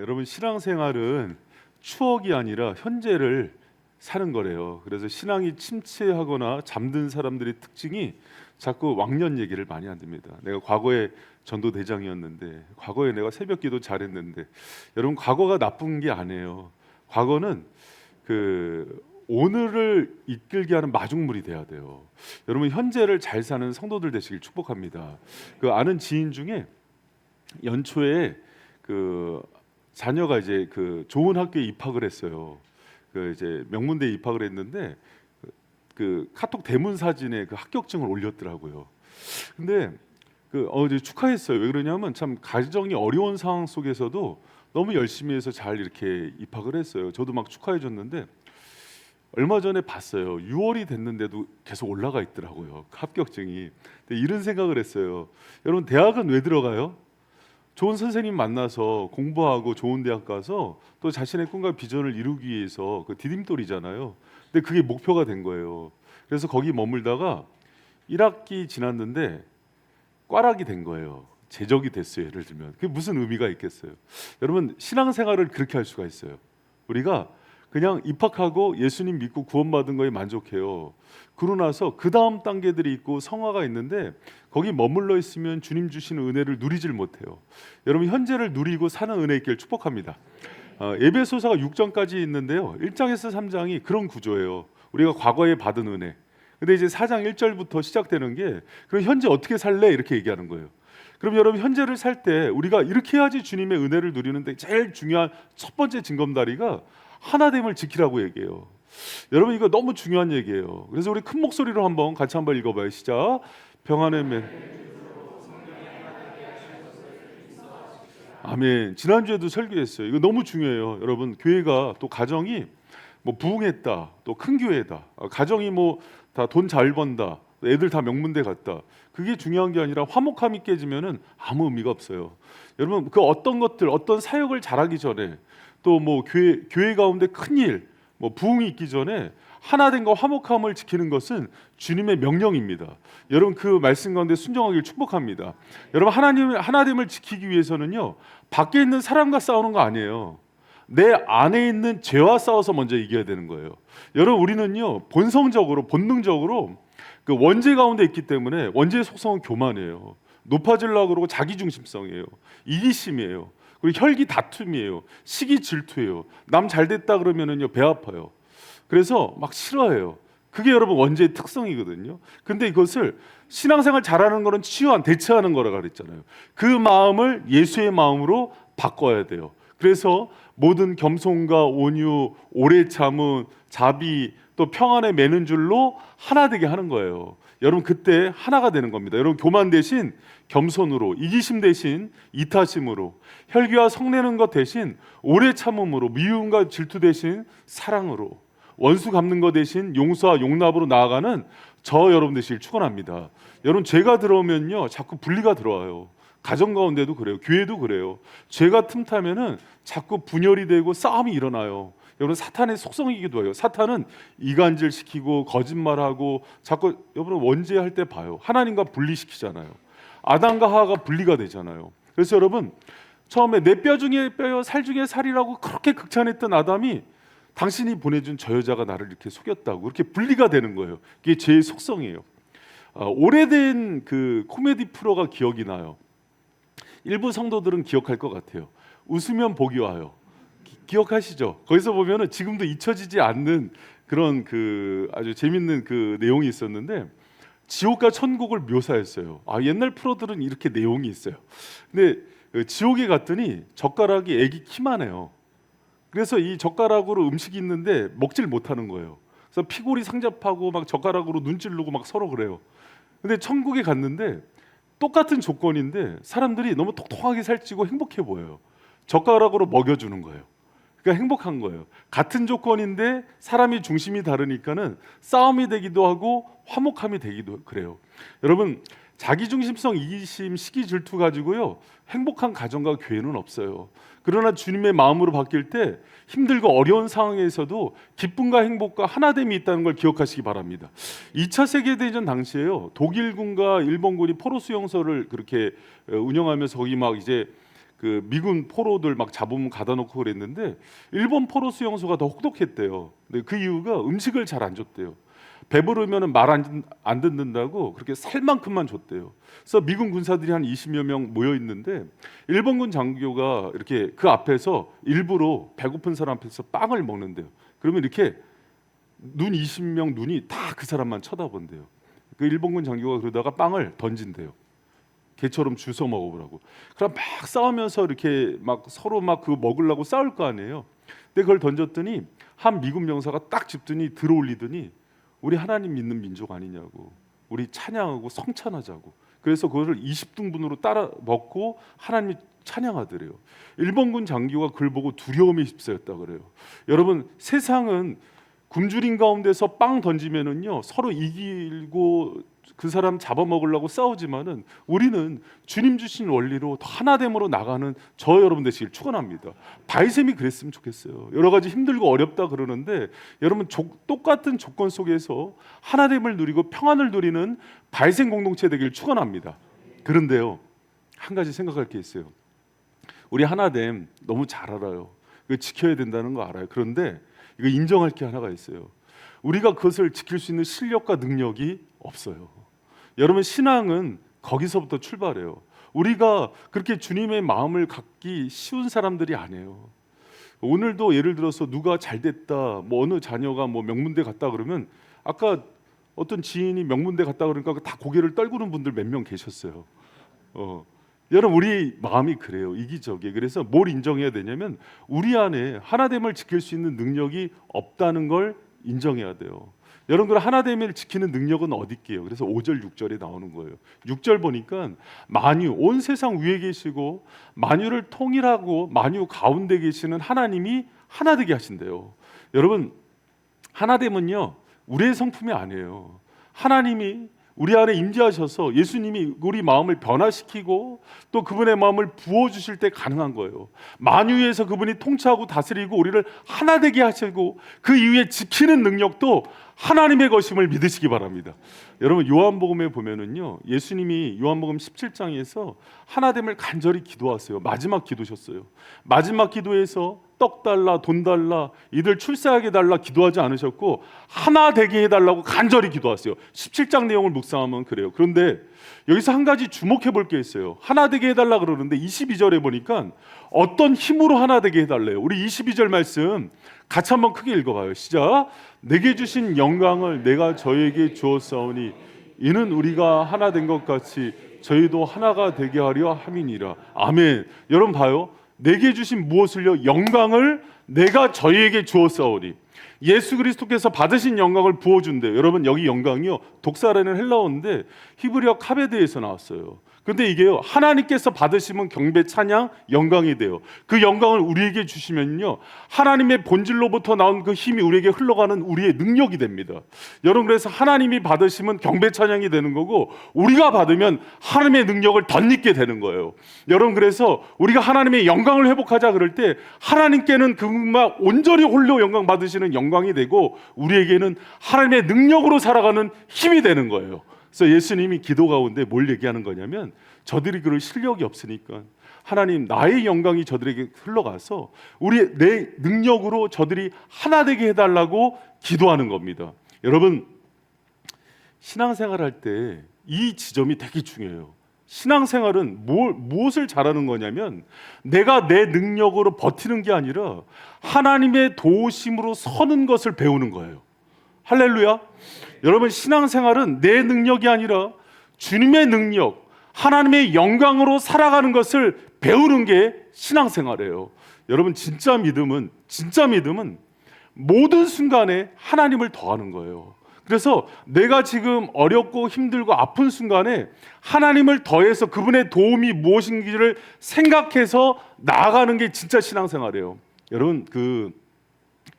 여러분 신앙생활은 추억이 아니라 현재를 사는 거래요. 그래서 신앙이 침체하거나 잠든 사람들의 특징이 자꾸 왕년 얘기를 많이 합니다. 내가 과거에 전도대장이었는데, 과거에 내가 새벽기도 잘했는데, 여러분 과거가 나쁜 게 아니에요. 과거는 오늘을 이끌게 하는 마중물이 돼야 돼요. 여러분 현재를 잘 사는 성도들 되시길 축복합니다. 아는 지인 중에 연초에 자녀가 이제 좋은 학교에 입학을 했어요. 이제 명문대에 입학을 했는데 카톡 대문 사진에 합격증을 올렸더라고요. 근데 이제 축하했어요. 왜 그러냐면 참 가정이 어려운 상황 속에서도 너무 열심히 해서 잘 이렇게 입학을 했어요. 저도 막 축하해 줬는데 얼마 전에 봤어요. 6월이 됐는데도 계속 올라가 있더라고요. 합격증이. 근데 이런 생각을 했어요. 여러분 대학은 왜 들어가요? 좋은 선생님 만나서 공부하고 좋은 대학 가서 또 자신의 꿈과 비전을 이루기 위해서 디딤돌이잖아요. 근데 그게 목표가 된 거예요. 그래서 거기 머물다가 1학기 지났는데 꽈락이 된 거예요. 제적이 됐어요. 예를 들면 그게 무슨 의미가 있겠어요? 여러분 신앙생활을 그렇게 할 수가 있어요. 우리가 그냥 입학하고 예수님 믿고 구원받은 거에 만족해요. 그러고 나서 그 다음 단계들이 있고 성화가 있는데 거기 머물러 있으면 주님 주시는 은혜를 누리질 못해요. 여러분 현재를 누리고 사는 은혜 있길 축복합니다. 에베소서가 6장까지 있는데요. 1장에서 3장이 그런 구조예요. 우리가 과거에 받은 은혜. 근데 이제 4장 1절부터 시작되는 게 그럼 현재 어떻게 살래? 이렇게 얘기하는 거예요. 그럼 여러분 현재를 살 때 우리가 이렇게 해야지 주님의 은혜를 누리는데 제일 중요한 첫 번째 징검다리가 하나됨을 지키라고 얘기해요. 여러분 이거 너무 중요한 얘기예요. 그래서 우리 큰 목소리로 같이 한번 읽어봐요. 시작. 평안의 맨 아멘. 지난주에도 설교했어요. 이거 너무 중요해요. 여러분 교회가 또 가정이 뭐 부흥했다, 또 큰 교회다, 가정이 뭐 다 돈 잘 번다, 애들 다 명문대 갔다, 그게 중요한 게 아니라 화목함이 깨지면은 아무 의미가 없어요. 여러분 어떤 것들, 어떤 사역을 잘하기 전에 또 뭐 교회 가운데 큰 일, 뭐 부흥이 있기 전에 하나됨과 화목함을 지키는 것은 주님의 명령입니다. 여러분 그 말씀 가운데 순종하기를 축복합니다. 여러분 하나됨을 지키기 위해서는요 밖에 있는 사람과 싸우는 거 아니에요. 내 안에 있는 죄와 싸워서 먼저 이겨야 되는 거예요. 여러분 우리는요 본능적으로 원죄 가운데 있기 때문에 원죄의 속성은 교만이에요. 높아지려고 그러고 자기중심성이에요. 이기심이에요. 그리고 혈기 다툼이에요. 시기 질투예요. 남 잘됐다 그러면은요 배 아파요. 그래서 막 싫어해요. 그게 여러분 원죄의 특성이거든요. 근데 이것을 신앙생활 잘하는 거는 대처하는 거라고 그랬잖아요. 그 마음을 예수의 마음으로 바꿔야 돼요. 그래서 모든 겸손과 온유, 오래 참음, 자비, 또 평안에 매는 줄로 하나 되게 하는 거예요. 여러분 그때 하나가 되는 겁니다. 여러분 교만 대신 겸손으로, 이기심 대신 이타심으로, 혈기와 성내는 것 대신 오래 참음으로, 미움과 질투 대신 사랑으로, 원수 갚는 것 대신 용서와 용납으로 나아가는 여러분 되시길 축원합니다. 여러분 죄가 들어오면요 자꾸 분리가 들어와요. 가정 가운데도 그래요. 교회도 그래요. 죄가 틈타면은 자꾸 분열이 되고 싸움이 일어나요. 여러분 사탄의 속성이기도 해요. 사탄은 이간질시키고 거짓말하고 자꾸 여러분 원죄할 때 봐요. 하나님과 분리시키잖아요. 아담과 하와가 분리가 되잖아요. 그래서 여러분 처음에 내 뼈 중에 뼈요 살 중에 살이라고 그렇게 극찬했던 아담이 당신이 보내준 저 여자가 나를 이렇게 속였다고 이렇게 분리가 되는 거예요. 이게 죄의 속성이에요. 오래된 코미디 프로가 기억이 나요. 일부 성도들은 기억할 것 같아요. 웃으면 복이 와요. 기억하시죠? 거기서 보면은 지금도 잊혀지지 않는 그런 아주 재밌는 내용이 있었는데 지옥과 천국을 묘사했어요. 옛날 프로들은 이렇게 내용이 있어요. 근데 지옥에 갔더니 젓가락이 애기 키만 해요. 그래서 이 젓가락으로 음식이 있는데 먹질 못하는 거예요. 그래서 피골이 상접하고 막 젓가락으로 눈 찌르고 막 서로 그래요. 근데 천국에 갔는데 똑같은 조건인데 사람들이 너무 통통하게 살찌고 행복해 보여요. 젓가락으로 먹여주는 거예요. 그러니까 행복한 거예요. 같은 조건인데 사람이 중심이 다르니까는 싸움이 되기도 하고 화목함이 되기도 그래요. 여러분 자기중심성, 이기심, 시기, 질투 가지고요 행복한 가정과 교회는 없어요. 그러나 주님의 마음으로 바뀔 때 힘들고 어려운 상황에서도 기쁨과 행복과 하나됨이 있다는 걸 기억하시기 바랍니다. 2차 세계대전 당시에요 독일군과 일본군이 포로 수용소를 그렇게 운영하면서 거기 막 이제 그 미군 포로들 막 잡으면 가다 놓고 그랬는데 일본 포로 수용소가 더 혹독했대요. 근데 그 이유가 음식을 잘 안 줬대요. 배부르면은 말 안 듣는다고 그렇게 살 만큼만 줬대요. 그래서 미군 군사들이 한 20여 명 모여 있는데 일본군 장교가 이렇게 그 앞에서 일부러 배고픈 사람 앞에서 빵을 먹는데요. 그러면 이렇게 눈 20명 눈이 다 그 사람만 쳐다본대요. 그 일본군 장교가 그러다가 빵을 던진대요. 개처럼 주워 먹어보라고. 그럼 막 싸우면서 이렇게 막 서로 막 그 먹으려고 싸울 거 아니에요. 근데 그걸 던졌더니 한 미군 병사가 딱 짚더니 들어올리더니 우리 하나님 믿는 민족 아니냐고, 우리 찬양하고 성찬하자고. 그래서 그거를 20등분으로 따라 먹고 하나님이 찬양하더래요. 일본군 장교가 그걸 보고 두려움에 휩싸였다 그래요. 여러분, 세상은 굶주린 가운데서 빵 던지면은요 서로 이기고 그 사람 잡아먹으려고 싸우지만은 우리는 주님 주신 원리로 하나됨으로 나가는 저 여러분 되시길 축원합니다. 바이셈이 그랬으면 좋겠어요. 여러 가지 힘들고 어렵다 그러는데 여러분 똑같은 조건 속에서 하나됨을 누리고 평안을 누리는 바이셈 공동체 되길 축원합니다. 그런데요, 한 가지 생각할 게 있어요. 우리 하나됨 너무 잘 알아요. 이거 지켜야 된다는 거 알아요. 그런데 이거 인정할 게 하나가 있어요. 우리가 그것을 지킬 수 있는 실력과 능력이 없어요. 여러분, 신앙은 거기서부터 출발해요. 우리가 그렇게 주님의 마음을 갖기 쉬운 사람들이 아니에요. 오늘도 예를 들어서 누가 잘 됐다, 뭐 어느 자녀가 뭐 명문대 갔다 그러면 아까 어떤 지인이 명문대 갔다 그러니까 다 고개를 떨구는 분들 몇 명 계셨어요. 여러분, 우리 마음이 그래요. 이기적이에요. 그래서 뭘 인정해야 되냐면 우리 안에 하나됨을 지킬 수 있는 능력이 없다는 걸 인정해야 돼요. 여러분들 하나됨을 지키는 능력은 어디 있게요? 그래서 5절 6절에 나오는 거예요. 6절 보니까 만유, 온 세상 위에 계시고 만유를 통일하고 만유 가운데 계시는 하나님이 하나 되게 하신대요. 여러분, 하나됨은요 우리의 성품이 아니에요. 하나님이 우리 안에 임재하셔서 예수님이 우리 마음을 변화시키고 또 그분의 마음을 부어주실 때 가능한 거예요. 만유에서 그분이 통치하고 다스리고 우리를 하나 되게 하시고 그 이후에 지키는 능력도 하나님의 것임을 믿으시기 바랍니다. 여러분, 요한복음에 보면은요 예수님이 요한복음 17장에서 하나됨을 간절히 기도하세요. 마지막 기도셨어요. 마지막 기도에서 떡 달라, 돈 달라, 이들 출세하게 달라 기도하지 않으셨고 하나 되게 해달라고 간절히 기도하세요. 17장 내용을 묵상하면 그래요. 그런데 여기서 한 가지 주목해 볼 게 있어요. 하나 되게 해달라 그러는데 22절에 보니까 어떤 힘으로 하나 되게 해달래요. 우리 22절 말씀 같이 한번 크게 읽어봐요. 시작. 내게 주신 영광을 내가 저에게 주었사오니 이는 우리가 하나 된 것 같이 저희도 하나가 되게 하려 함이니라. 아멘. 여러분 봐요. 내게 주신 무엇을요? 영광을 내가 저희에게 주었사오니. 예수 그리스도께서 받으신 영광을 부어준대요. 여러분, 여기 영광이요 독사라는 헬라어인데 히브리어 카베드에서 나왔어요. 근데 이게요 하나님께서 받으시면 경배, 찬양, 영광이 돼요. 그 영광을 우리에게 주시면요 하나님의 본질로부터 나온 그 힘이 우리에게 흘러가는 우리의 능력이 됩니다. 여러분, 그래서 하나님이 받으시면 경배, 찬양이 되는 거고 우리가 받으면 하나님의 능력을 덧입게 되는 거예요. 여러분, 그래서 우리가 하나님의 영광을 회복하자 그럴 때 하나님께는 그만 온전히 홀로 영광 받으시는 영광이 되고 우리에게는 하나님의 능력으로 살아가는 힘이 되는 거예요. 그래서 예수님이 기도 가운데 뭘 얘기하는 거냐면 저들이 그럴 실력이 없으니까 하나님 나의 영광이 저들에게 흘러가서 내 능력으로 저들이 하나 되게 해달라고 기도하는 겁니다. 여러분, 신앙생활할 때 이 지점이 되게 중요해요. 신앙생활은 무엇을 잘하는 거냐면 내가 내 능력으로 버티는 게 아니라 하나님의 도우심으로 서는 것을 배우는 거예요. 할렐루야. 여러분, 신앙생활은 내 능력이 아니라 주님의 능력, 하나님의 영광으로 살아가는 것을 배우는 게 신앙생활이에요. 여러분, 진짜 믿음은 모든 순간에 하나님을 더하는 거예요. 그래서 내가 지금 어렵고 힘들고 아픈 순간에 하나님을 더해서 그분의 도움이 무엇인지를 생각해서 나아가는 게 진짜 신앙생활이에요. 여러분, 그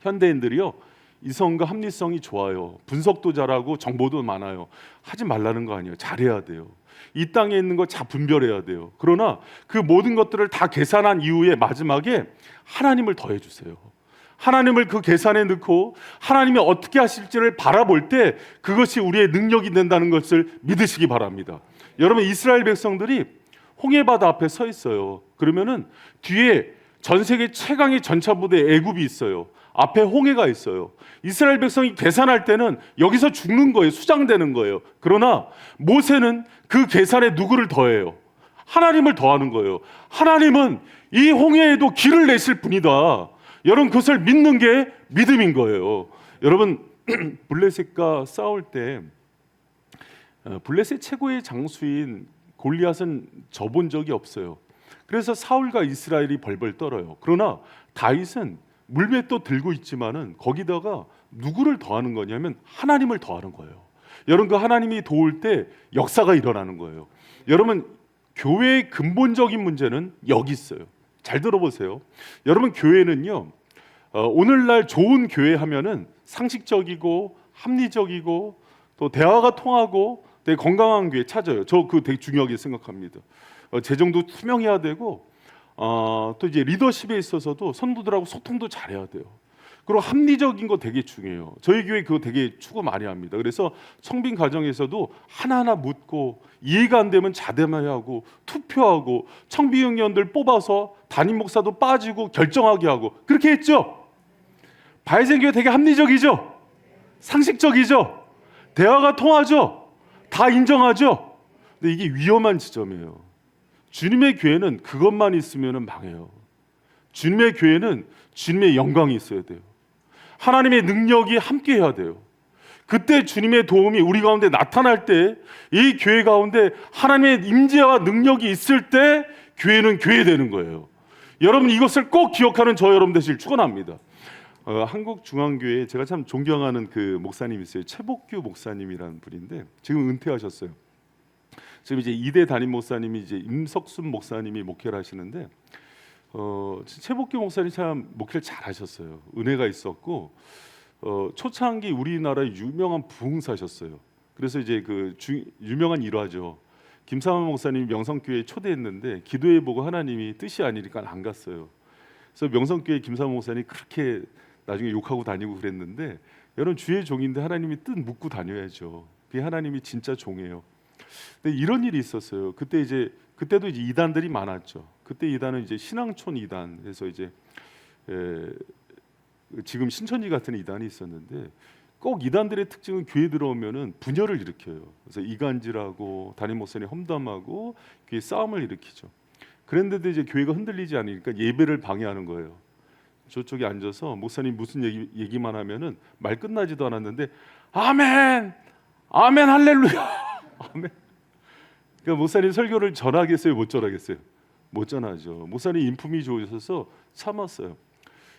현대인들이요 이성과 합리성이 좋아요. 분석도 잘하고 정보도 많아요. 하지 말라는 거 아니에요. 잘해야 돼요. 이 땅에 있는 거 다 분별해야 돼요. 그러나 그 모든 것들을 다 계산한 이후에 마지막에 하나님을 더해 주세요. 하나님을 그 계산에 넣고 하나님이 어떻게 하실지를 바라볼 때 그것이 우리의 능력이 된다는 것을 믿으시기 바랍니다. 여러분, 이스라엘 백성들이 홍해바다 앞에 서 있어요. 그러면은 뒤에 전 세계 최강의 전차 부대 애굽이 있어요. 앞에 홍해가 있어요. 이스라엘 백성이 계산할 때는 여기서 죽는 거예요. 수장되는 거예요. 그러나 모세는 그 계산에 누구를 더해요? 하나님을 더하는 거예요. 하나님은 이 홍해에도 길을 내실 분이다. 여러분, 그것을 믿는 게 믿음인 거예요. 여러분, 블레셋과 싸울 때 블레셋 최고의 장수인 골리앗은 져본 적이 없어요. 그래서 사울과 이스라엘이 벌벌 떨어요. 그러나 다윗은 물맷도 들고 있지만은 거기다가 누구를 더하는 거냐면 하나님을 더하는 거예요. 여러분, 그 하나님이 도울 때 역사가 일어나는 거예요. 여러분, 교회의 근본적인 문제는 여기 있어요. 잘 들어보세요. 여러분, 교회는요, 오늘날 좋은 교회 하면은 상식적이고 합리적이고 또 대화가 통하고 되게 건강한 교회 찾아요. 저 그거 되게 중요하게 생각합니다. 재정도 투명해야 되고 또 이제 리더십에 있어서도 선도들하고 소통도 잘해야 돼요. 그리고 합리적인 거 되게 중요해요. 저희 교회 그거 되게 추구 많이 합니다. 그래서 청빙 과정에서도 하나하나 묻고 이해가 안 되면 자대하고 투표하고 청빙위원들 뽑아서 담임 목사도 빠지고 결정하게 하고 그렇게 했죠. 바이젠 교회 되게 합리적이죠. 상식적이죠. 대화가 통하죠. 다 인정하죠. 근데 이게 위험한 지점이에요. 주님의 교회는 그것만 있으면 망해요. 주님의 교회는 주님의 영광이 있어야 돼요. 하나님의 능력이 함께해야 돼요. 그때 주님의 도움이 우리 가운데 나타날 때 이 교회 가운데 하나님의 임재와 능력이 있을 때 교회는 교회 되는 거예요. 여러분, 이것을 꼭 기억하는 저 여러분 되시길 축원합니다. 한국중앙교회에 제가 참 존경하는 그 목사님이 있어요. 최복규 목사님이라는 분인데 지금 은퇴하셨어요. 지금 이제 2대 담임 목사님이 이제 임석순 목사님이 목회를 하시는데 최복규 목사님 참 목회를 잘하셨어요. 은혜가 있었고 초창기 우리나라의 유명한 부흥사셨어요. 그래서 이제 그 유명한 일화죠. 김삼환 목사님이 명성교회에 초대했는데 기도해보고 하나님이 뜻이 아니니까 안 갔어요. 그래서 명성교회 김삼환 목사님이 그렇게 나중에 욕하고 다니고 그랬는데 여러분, 주의 종인데 하나님이 뜻 묻고 다녀야죠. 그게 하나님이 진짜 종이에요. 근데 이런 일이 있었어요. 그때도 이제 이단들이 많았죠. 그때 이단은 이제 신앙촌 이단, 그래서 이제 지금 신천지 같은 이단이 있었는데 꼭 이단들의 특징은 교회 들어오면은 분열을 일으켜요. 그래서 이간질하고 담임 목사님 험담하고 교회 싸움을 일으키죠. 그런데도 이제 교회가 흔들리지 않으니까 예배를 방해하는 거예요. 저쪽에 앉아서 목사님 무슨 얘기만 하면은 말 끝나지도 않았는데 아멘, 아멘, 할렐루야, 아멘. 그러니까 목사님 설교를 전하겠어요, 못 전하겠어요? 못 전하죠. 목사님 인품이 좋으셔서 참았어요.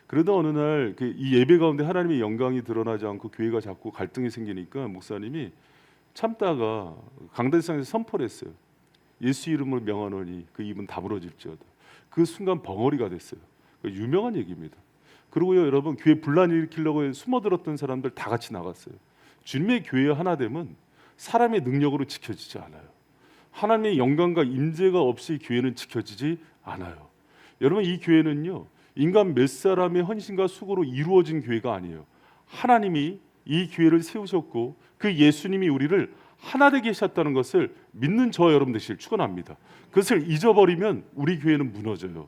그러다 어느 날 이 예배 가운데 하나님의 영광이 드러나지 않고 교회가 자꾸 갈등이 생기니까 목사님이 참다가 강단상에서 선포를 했어요. 예수 이름으로 명하노니 그 입은 다물어질지어다. 그 순간 벙어리가 됐어요. 유명한 얘기입니다. 그리고요, 여러분, 교회 분란 일으키려고 숨어들었던 사람들 다 같이 나갔어요. 주님의 교회 하나됨은 사람의 능력으로 지켜지지 않아요. 하나님의 영광과 임재가 없이 교회는 지켜지지 않아요. 여러분, 이 교회는요, 인간 몇 사람의 헌신과 수고로 이루어진 교회가 아니에요. 하나님이 이 교회를 세우셨고 그 예수님이 우리를 하나 되게 하셨다는 것을 믿는 저 여러분 되시길 축원합니다. 그것을 잊어버리면 우리 교회는 무너져요.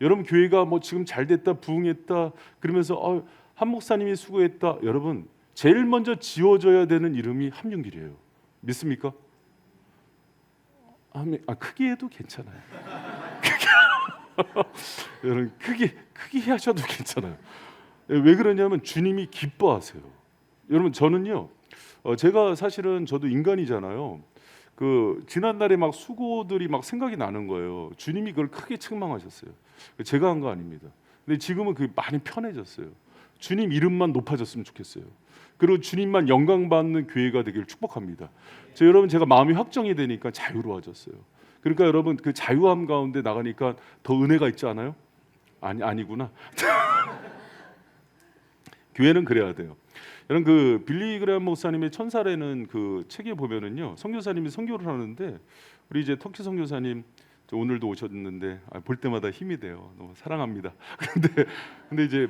여러분, 교회가 뭐 지금 잘 됐다, 부흥했다 그러면서 한 목사님이 수고했다. 여러분, 제일 먼저 지워져야 되는 이름이 함윤길이에요. 믿습니까? 크게 해도 괜찮아요. 여러분, 크게 하셔도 괜찮아요. 왜 그러냐면 주님이 기뻐하세요. 여러분, 저는요, 제가 사실은 저도 인간이잖아요. 그 지난날에 막 수고들이 막 생각이 나는 거예요. 주님이 그걸 크게 책망하셨어요. 제가 한 거 아닙니다. 근데 지금은 그게 많이 편해졌어요. 주님 이름만 높아졌으면 좋겠어요. 그리고 주님만 영광 받는 교회가 되기를 축복합니다. 여러분, 제가 마음이 확정이 되니까 자유로워졌어요. 그러니까 여러분, 그 자유함 가운데 나가니까 더 은혜가 있지 않아요? 아니구나. 교회는 그래야 돼요. 여러분, 그 빌리 그레엄 목사님의 천사라는 그 책에 보면은요, 선교사님이 선교를 하는데 우리 이제 터키 선교사님 오늘도 오셨는데 볼 때마다 힘이 돼요. 너무 사랑합니다. 근데 이제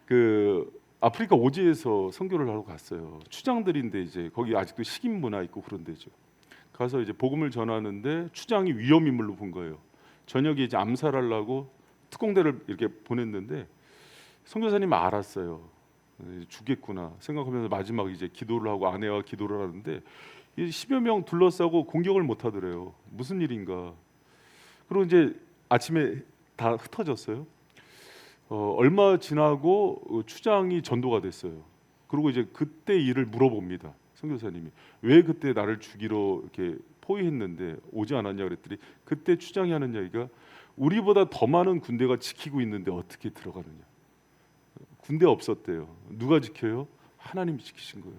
그 아프리카 오지에서 선교를 하러 갔어요. 추장들인데 이제 거기 아직도 식인 문화 있고 그런 데죠. 가서 이제 복음을 전하는데 추장이 위험 인물로 본 거예요. 저녁에 이제 암살하려고 특공대를 이렇게 보냈는데 선교사님은 알았어요. 죽겠구나 생각하면서 마지막 이제 기도를 하고 아내와 기도를 하는데 10여 명 둘러싸고 공격을 못 하더래요. 무슨 일인가. 그리고 이제 아침에 다 흩어졌어요. 얼마 지나고 추장이 전도가 됐어요. 그리고 이제 그때 일을 물어봅니다. 선교사님이 왜 그때 나를 죽이러 이렇게 포위했는데 오지 않았냐 그랬더니 그때 추장이 하는 이야기가 우리보다 더 많은 군대가 지키고 있는데 어떻게 들어가느냐. 군대 없었대요. 누가 지켜요? 하나님이 지키신 거예요.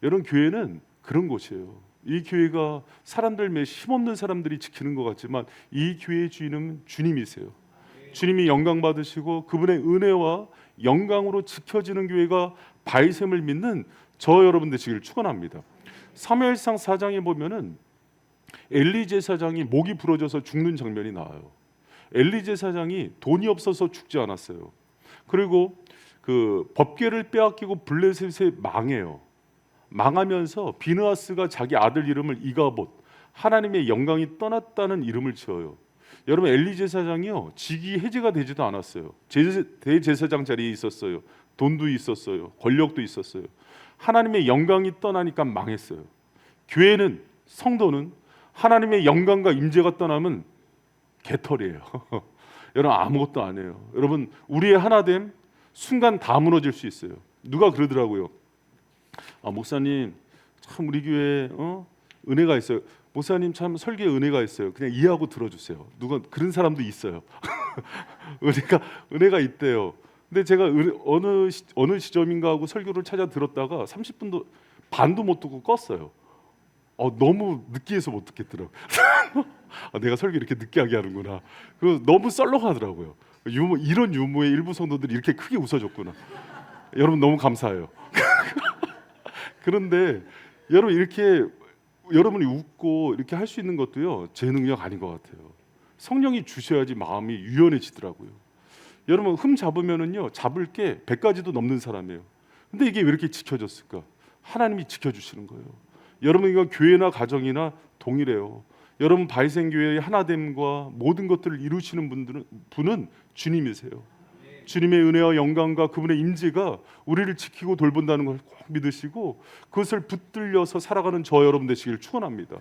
여러분 교회는 그런 곳이에요. 이 교회가 사람들 매 힘없는 사람들이 지키는 것 같지만 이 교회의 주인은 주님이세요. 주님이 영광 받으시고 그분의 은혜와 영광으로 지켜지는 교회가 바이셈을 믿는 저 여러분 되시기를 축원합니다. 사무엘상 4장에 보면은 엘리 제사장이 목이 부러져서 죽는 장면이 나와요. 엘리 제사장이 돈이 없어서 죽지 않았어요. 그리고 그 법궤를 빼앗기고 블레셋에 망해요. 망하면서 비느하스가 자기 아들 이름을 이가봇, 하나님의 영광이 떠났다는 이름을 지어요. 여러분 엘리 제사장이요 직위 해제가 되지도 않았어요. 대제사장 자리에 있었어요. 돈도 있었어요. 권력도 있었어요. 하나님의 영광이 떠나니까 망했어요. 교회는 성도는 하나님의 영광과 임재가 떠나면 개털이에요. 여러분 아무것도 안 해요. 여러분 우리의 하나됨 순간 다 무너질 수 있어요. 누가 그러더라고요. 목사님 참 우리 교회 은혜가 있어요. 목사님 참 설교에 은혜가 있어요. 그냥 이해하고 들어주세요. 누가 그런 사람도 있어요. 은혜가 있대요. 근데 제가 어느 시점인가 하고 설교를 찾아 들었다가 30분도 반도 못 듣고 껐어요. 너무 느끼해서 못 듣겠더라고요. 내가 설교 이렇게 느끼하게 하는구나. 그리고 너무 썰렁하더라고요. 이런 유머의 일부 성도들이 이렇게 크게 웃어줬구나. 여러분 너무 감사해요. 그런데 여러분 이렇게 여러분이 웃고 이렇게 할 수 있는 것도요 제 능력 아닌 것 같아요. 성령이 주셔야지 마음이 유연해지더라고요. 여러분 흠 잡으면은요 잡을 게 100가지도 넘는 사람이에요. 근데 이게 왜 이렇게 지켜졌을까? 하나님이 지켜주시는 거예요. 여러분 이거 교회나 가정이나 동일해요. 여러분 바이생 교회의 하나됨과 모든 것들을 이루시는 분은 주님이세요. 주님의 은혜와 영광과 그분의 임재가 우리를 지키고 돌본다는 걸 꼭 믿으시고 그것을 붙들려서 살아가는 저 여러분 되시길 축원합니다.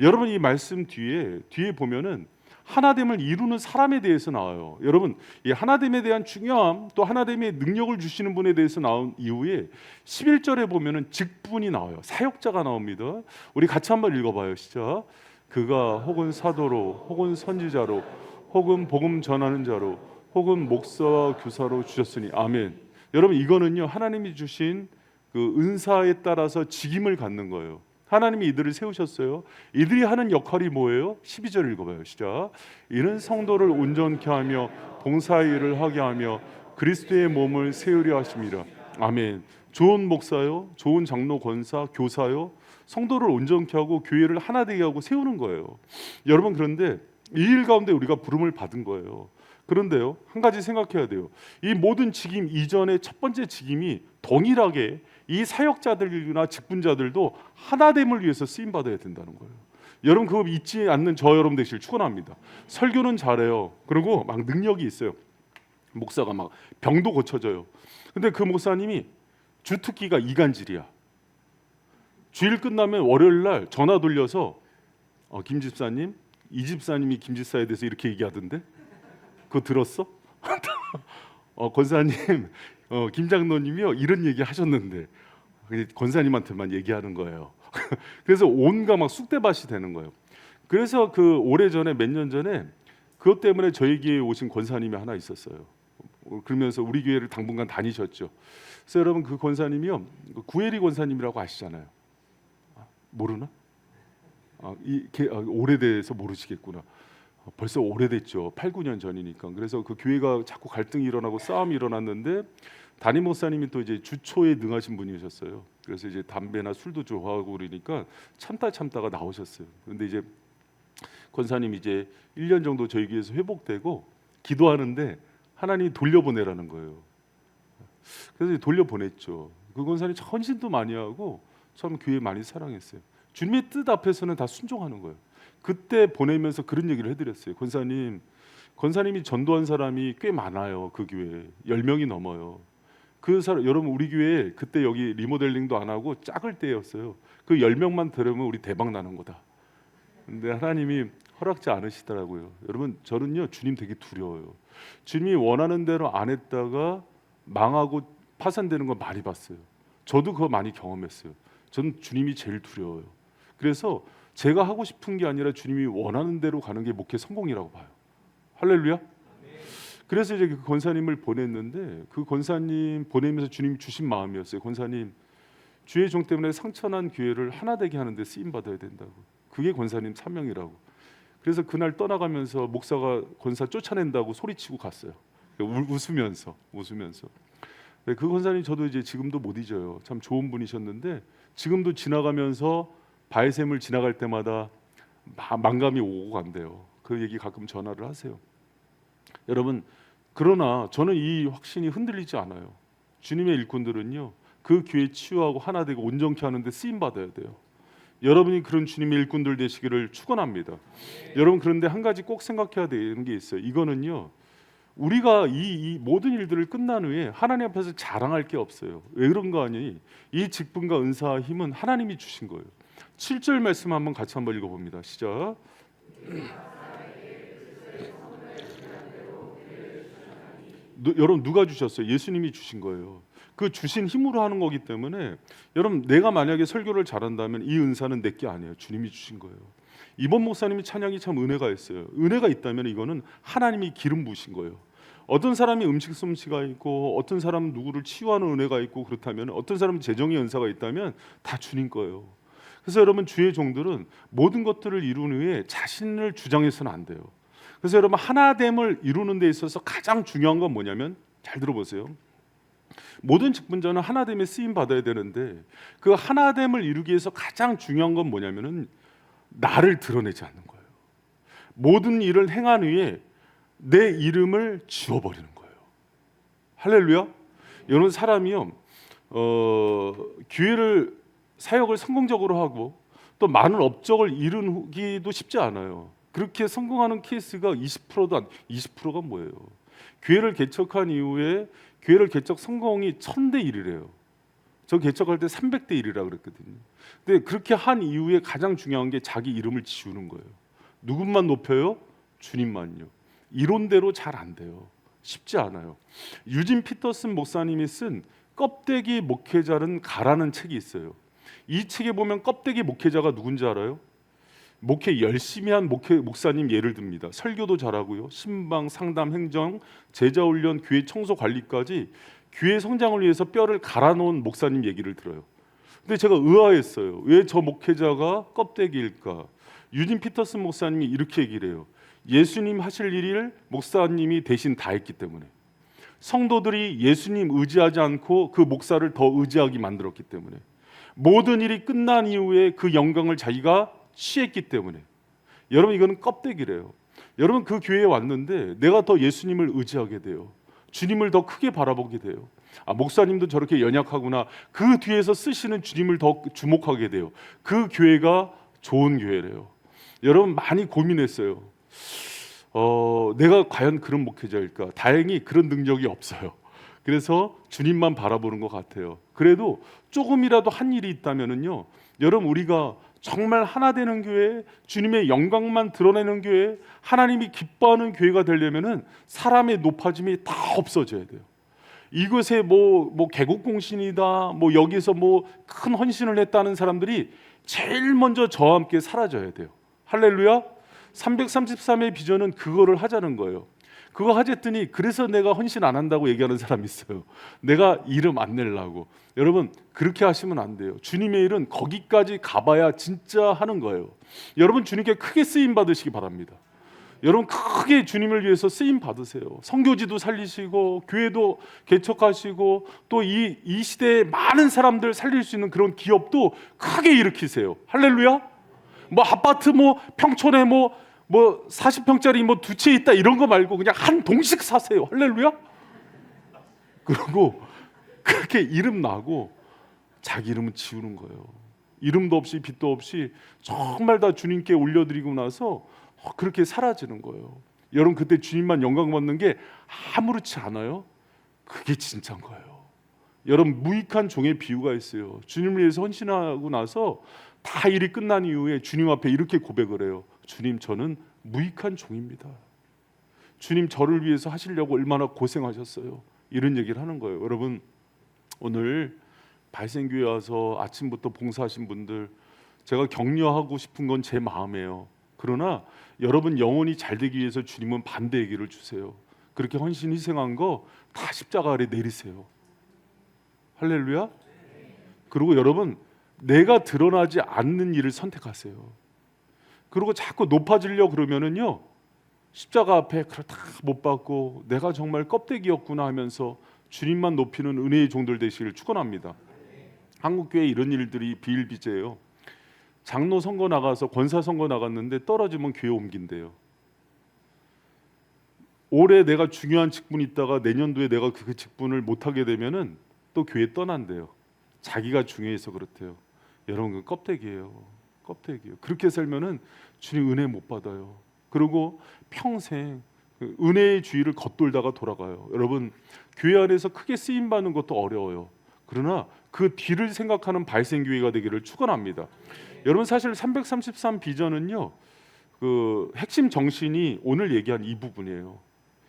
여러분 이 말씀 뒤에 보면은 하나됨을 이루는 사람에 대해서 나와요. 여러분 이 하나됨에 대한 중요함 또 하나됨의 능력을 주시는 분에 대해서 나온 이후에 11절에 보면은 직분이 나와요. 사역자가 나옵니다. 우리 같이 한번 읽어봐요. 시작. 그가 혹은 사도로 혹은 선지자로 혹은 복음 전하는 자로 혹은 목사와 교사로 주셨으니 아멘. 여러분 이거는요 하나님이 주신 그 은사에 따라서 직임을 갖는 거예요. 하나님이 이들을 세우셨어요. 이들이 하는 역할이 뭐예요? 12절 읽어봐요. 시작. 이는 성도를 온전케 하며 봉사의 일을 하게 하며 그리스도의 몸을 세우려 하심이라. 아멘. 좋은 목사요, 좋은 장로, 권사, 교사요, 성도를 온전케 하고 교회를 하나 되게 하고 세우는 거예요. 여러분 그런데 이 일 가운데 우리가 부름을 받은 거예요. 그런데요 한 가지 생각해야 돼요. 이 모든 직임 이전의 첫 번째 직임이 동일하게 이 사역자들이나 직분자들도 하나됨을 위해서 쓰임 받아야 된다는 거예요. 여러분 그거 잊지 않는 저 여러분 되시길 축원합니다. 설교는 잘해요. 그리고 막 능력이 있어요. 목사가 막 병도 고쳐져요. 근데 그 목사님이 주특기가 이간질이야. 주일 끝나면 월요일 날 전화 돌려서 김 집사님, 이 집사님이 김 집사에 대해서 이렇게 얘기하던데 그거 들었어? 권사님, 김 장로님이요 이런 얘기 하셨는데 권사님한테만 얘기하는 거예요. 그래서 온갖 막 쑥대밭이 되는 거예요. 그래서 그 오래전에 몇 년 전에 그것 때문에 저희 교회에 오신 권사님이 하나 있었어요. 그러면서 우리 교회를 당분간 다니셨죠. 그래서 여러분 그 권사님이요 구혜리 권사님이라고 아시잖아요. 모르나? 오래돼서 모르시겠구나. 벌써 오래됐죠. 8, 9년 전이니까. 그래서 그 교회가 자꾸 갈등이 일어나고 싸움이 일어났는데 담임 목사님이 또 이제 주초에 능하신 분이셨어요. 그래서 이제 담배나 술도 좋아하고 그러니까 참다가 나오셨어요. 그런데 이제 권사님 이제 1년 정도 저희 교회에서 회복되고 기도하는데 하나님이 돌려보내라는 거예요. 그래서 돌려보냈죠. 그 권사님 헌신도 많이 하고 참 교회 많이 사랑했어요. 주님의 뜻 앞에서는 다 순종하는 거예요. 그때 보내면서 그런 얘기를 해드렸어요. 권사님이 전도한 사람이 꽤 많아요. 그 교회에 10명이 넘어요. 그 사람, 여러분 우리 교회 그때 여기 리모델링도 안 하고 작을 때였어요. 그 10명만 들으면 우리 대박 나는 거다. 근데 하나님이 허락지 않으시더라고요. 여러분 저는요 주님 되게 두려워요. 주님이 원하는 대로 안 했다가 망하고 파산되는 걸 많이 봤어요. 저도 그거 많이 경험했어요. 저는 주님이 제일 두려워요. 그래서 제가 하고 싶은 게 아니라 주님이 원하는 대로 가는 게 목회 성공이라고 봐요. 할렐루야. 그래서 이제 그 권사님을 보냈는데 그 권사님 보내면서 주님이 주신 마음이었어요. 권사님, 주의 종 때문에 상처난 교회를 하나 되게 하는데 쓰임 받아야 된다고. 그게 권사님 사명이라고. 그래서 그날 떠나가면서 목사가 권사 쫓아낸다고 소리치고 갔어요. 웃으면서. 네, 그 권사님 저도 이제 지금도 못 잊어요. 참 좋은 분이셨는데 지금도 지나가면서 바에셈을 지나갈 때마다 망감이 오고 간대요. 그 얘기 가끔 전화를 하세요. 여러분, 그러나 저는 이 확신이 흔들리지 않아요. 주님의 일꾼들은요 그 교회 치유하고 하나 되고 온전케 하는데 쓰임 받아야 돼요. 여러분이 그런 주님의 일꾼들 되시기를 축원합니다. 여러분, 그런데 한 가지 꼭 생각해야 되는 게 있어요. 이거는요 우리가 이 모든 일들을 끝난 후에 하나님 앞에서 자랑할 게 없어요. 왜 그런가 하니 이 직분과 은사와 힘은 하나님이 주신 거예요. 7절 말씀 한번 같이 한번 읽어봅니다. 시작. 여러분 누가 주셨어요? 예수님이 주신 거예요. 그 주신 힘으로 하는 거기 때문에 여러분 내가 만약에 설교를 잘한다면 이 은사는 내 게 아니에요. 주님이 주신 거예요. 이번 목사님이 찬양이 참 은혜가 있어요. 은혜가 있다면 이거는 하나님이 기름 부으신 거예요. 어떤 사람이 음식 솜씨가 있고 어떤 사람은 누구를 치유하는 은혜가 있고 그렇다면 어떤 사람은 재정의 은사가 있다면 다 주님 거예요. 그래서 여러분 주의 종들은 모든 것들을 이룬 후에 자신을 주장해서는 안 돼요. 그래서 여러분 하나됨을 이루는 데 있어서 가장 중요한 건 뭐냐면 잘 들어보세요. 모든 직분자는 하나됨에 쓰임 받아야 되는데 그 하나됨을 이루기 위해서 가장 중요한 건 뭐냐면은 나를 드러내지 않는 거예요. 모든 일을 행한 후에 내 이름을 지워버리는 거예요. 할렐루야. 여러분 사람이요 기회를 사역을 성공적으로 하고 또 많은 업적을 이루기도 쉽지 않아요. 그렇게 성공하는 케이스가 20%도 안, 20%가 뭐예요? 교회를 개척한 이후에 교회를 개척 성공이 1000대 1이래요. 저 개척할 때 300대 1이라 그랬거든요. 근데 그렇게 한 이후에 가장 중요한 게 자기 이름을 지우는 거예요. 누구만 높여요? 주님만요. 이론대로 잘 안 돼요. 쉽지 않아요. 유진 피터슨 목사님이 쓴 껍데기 목회자는 가라는 책이 있어요. 이 책에 보면 껍데기 목회자가 누군지 알아요? 목회 열심히 한 목사님 예를 듭니다. 설교도 잘하고요. 신방, 상담, 행정, 제자 훈련, 교회 청소 관리까지 교회 성장을 위해서 뼈를 갈아놓은 목사님 얘기를 들어요. 근데 제가 의아했어요. 왜 저 목회자가 껍데기일까? 유진 피터슨 목사님이 이렇게 얘기를 해요. 예수님 하실 일을 목사님이 대신 다 했기 때문에. 성도들이 예수님 의지하지 않고 그 목사를 더 의지하게 만들었기 때문에. 모든 일이 끝난 이후에 그 영광을 자기가 취했기 때문에. 여러분 이거는 껍데기래요. 여러분 그 교회에 왔는데 내가 더 예수님을 의지하게 돼요. 주님을 더 크게 바라보게 돼요. 아, 목사님도 저렇게 연약하구나. 그 뒤에서 쓰시는 주님을 더 주목하게 돼요. 그 교회가 좋은 교회래요. 여러분 많이 고민했어요. 내가 과연 그런 목회자일까? 다행히 그런 능력이 없어요. 그래서 주님만 바라보는 것 같아요. 그래도 조금이라도 한 일이 있다면은요, 여러분 우리가 정말 하나 되는 교회, 주님의 영광만 드러내는 교회, 하나님이 기뻐하는 교회가 되려면은 사람의 높아짐이 다 없어져야 돼요. 이것에 뭐 개국공신이다, 뭐 여기서 뭐 큰 헌신을 했다는 사람들이 제일 먼저 저와 함께 사라져야 돼요. 할렐루야. 333의 비전은 그거를 하자는 거예요. 그거 하랬더니 그래서 내가 헌신 안 한다고 얘기하는 사람이 있어요. 내가 이름 안 내려고. 여러분 그렇게 하시면 안 돼요. 주님의 일은 거기까지 가봐야 진짜 하는 거예요. 여러분 주님께 크게 쓰임 받으시기 바랍니다. 여러분 크게 주님을 위해서 쓰임 받으세요. 선교지도 살리시고 교회도 개척하시고 또 이 시대에 많은 사람들 살릴 수 있는 그런 기업도 크게 일으키세요. 할렐루야. 뭐 아파트 뭐 평촌에 뭐 40평짜리 뭐 두 채 있다 이런 거 말고 그냥 한 동씩 사세요. 할렐루야. 그리고 그렇게 이름 나고 자기 이름은 지우는 거예요. 이름도 없이 빛도 없이 정말 다 주님께 올려드리고 나서 그렇게 사라지는 거예요. 여러분 그때 주님만 영광 받는 게 아무렇지 않아요? 그게 진짜인 거예요. 여러분 무익한 종의 비유가 있어요. 주님을 위해서 헌신하고 나서 다 일이 끝난 이후에 주님 앞에 이렇게 고백을 해요. 주님, 저는 무익한 종입니다. 주님, 저를 위해서 하시려고 얼마나 고생하셨어요. 이런 얘기를 하는 거예요. 여러분 오늘 발생교회 와서 아침부터 봉사하신 분들, 제가 격려하고 싶은 건 제 마음이에요. 그러나 여러분 영혼이 잘 되기 위해서 주님은 반대 얘기를 주세요. 그렇게 헌신 희생한 거 다 십자가 아래 내리세요. 할렐루야. 그리고 여러분 내가 드러나지 않는 일을 선택하세요. 그리고 자꾸 높아지려고 그러면은요, 십자가 앞에 다 못 받고 내가 정말 껍데기였구나 하면서 주님만 높이는 은혜의 종들 되시기를 축원합니다. 한국교회 이런 일들이 비일비재해요. 장로 선거 나가서 권사 선거 나갔는데 떨어지면 교회 옮긴대요. 올해 내가 중요한 직분이 있다가 내년도에 내가 그 직분을 못하게 되면은 또 교회 떠난대요. 자기가 중요해서 그렇대요. 여러분 그 껍데기예요. 껍데기예요. 그렇게 살면은 주님 은혜 못 받아요. 그리고 평생 그 은혜의 주의를 겉돌다가 돌아가요. 여러분 교회 안에서 크게 쓰임 받는 것도 어려워요. 그러나 그 뒤를 생각하는 발생교회가 되기를 축원합니다. 여러분 사실 333 비전은요, 그 핵심 정신이 오늘 얘기한 이 부분이에요.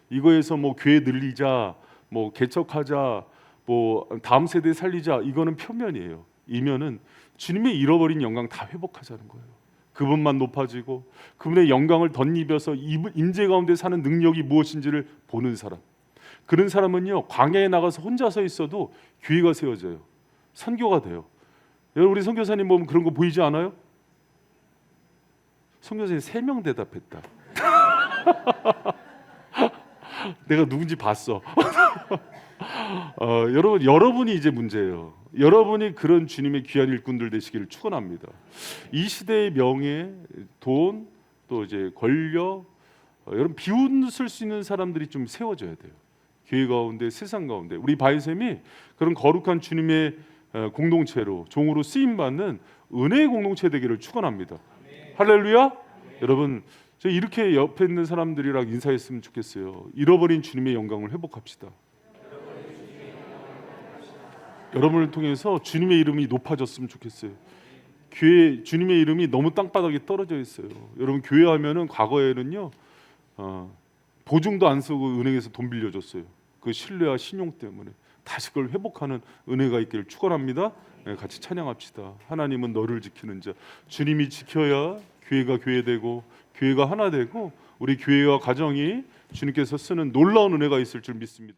이거에서 뭐 교회 늘리자, 뭐 개척하자, 뭐 다음 세대 살리자, 이거는 표면이에요. 이면은 주님의 잃어버린 영광 다 회복하자는 거예요. 그분만 높아지고 그분의 영광을 덧입어서 임재 가운데 사는 능력이 무엇인지를 보는 사람. 그런 사람은요, 광야에 나가서 혼자 서 있어도 교회가 세워져요. 선교가 돼요. 여러분 우리 선교사님 보면 그런 거 보이지 않아요? 선교사님 3명 대답했다. 내가 누군지 봤어. 여러분이 이제 문제예요. 여러분이 그런 주님의 귀한 일꾼들 되시기를 축원합니다. 이 시대의 명예, 돈, 또 이제 권력, 여러분 비웃을 수 있는 사람들이 좀 세워져야 돼요. 교회 가운데, 세상 가운데 우리 바이샘이 그런 거룩한 주님의 공동체로, 종으로 쓰임 받는 은혜의 공동체 되기를 축원합니다. 할렐루야. 여러분 저 이렇게 옆에 있는 사람들이랑 인사했으면 좋겠어요. 잃어버린 주님의 영광을 회복합시다. 여러분을 통해서 주님의 이름이 높아졌으면 좋겠어요. 교회 주님의 이름이 너무 땅바닥에 떨어져 있어요. 여러분 교회 하면은 과거에는요, 보증도 안 쓰고 은행에서 돈 빌려줬어요. 그 신뢰와 신용 때문에 다시 그걸 회복하는 은혜가 있기를 축원합니다. 같이 찬양합시다. 하나님은 너를 지키는 자. 주님이 지켜야 교회가 교회되고 교회가 하나 되고 우리 교회와 가정이 주님께서 쓰는 놀라운 은혜가 있을 줄 믿습니다.